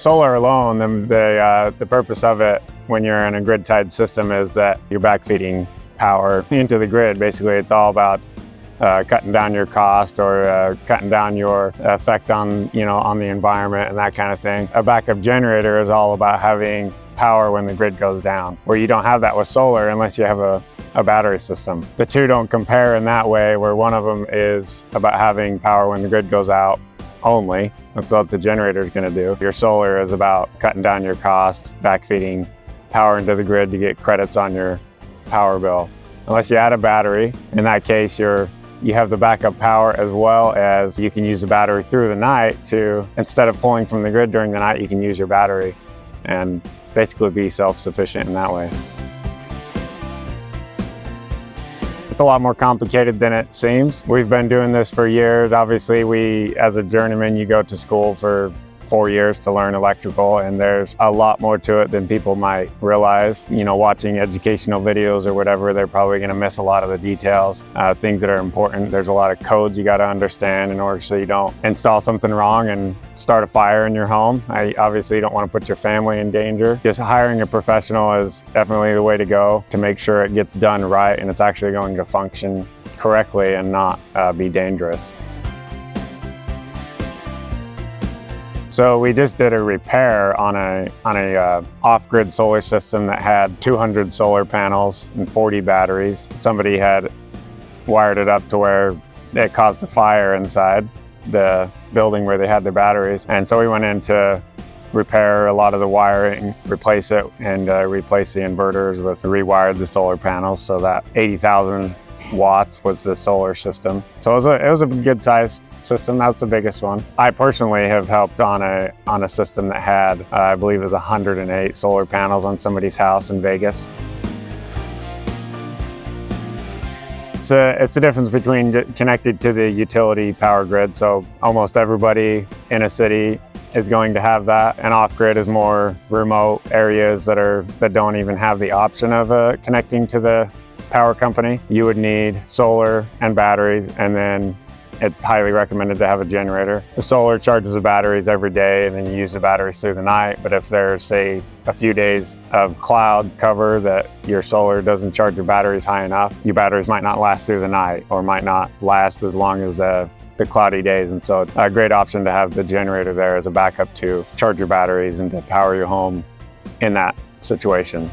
solar alone, the purpose of it when you're in a grid-tied system is that you're backfeeding power into the grid. Basically, it's all about cutting down your cost or cutting down your effect on the environment and that kind of thing. A backup generator is all about having power when the grid goes down, where you don't have that with solar unless you have a battery system. The two don't compare in that way, where one of them is about having power when the grid goes out only. That's what the generator is going to do. Your solar is about cutting down your cost, backfeeding power into the grid to get credits on your power bill. Unless you add a battery, in that case you have the backup power, as well as you can use the battery through the night to, instead of pulling from the grid during the night, you can use your battery and basically be self-sufficient in that way. It's a lot more complicated than it seems. We've been doing this for years. Obviously, as a journeyman, you go to school for 4 years to learn electrical, and there's a lot more to it than people might realize. Watching educational videos or whatever, they're probably going to miss a lot of the details, things that are important. There's a lot of codes you got to understand in order so you don't install something wrong and start a fire in your home. Obviously, you don't want to put your family in danger. Just hiring a professional is definitely the way to go to make sure it gets done right and it's actually going to function correctly and not be dangerous. So we just did a repair on a off-grid solar system that had 200 solar panels and 40 batteries. Somebody had wired it up to where it caused a fire inside the building where they had their batteries. And so we went in to repair a lot of the wiring, replace it, and replace the inverters rewired the solar panels so that 80,000 watts was the solar system. So it was a good size system. That's the biggest one. I personally have helped on a system that had, I believe it was 108 solar panels on somebody's house in Vegas. So it's the difference between connected to the utility power grid. So almost everybody in a city is going to have that, and off-grid is more remote areas that don't even have the option of connecting to the power company. You would need solar and batteries, and then it's highly recommended to have a generator. The solar charges the batteries every day, and then you use the batteries through the night. But if there's, say, a few days of cloud cover that your solar doesn't charge your batteries high enough, your batteries might not last through the night or might not last as long as the cloudy days. And so it's a great option to have the generator there as a backup to charge your batteries and to power your home in that situation.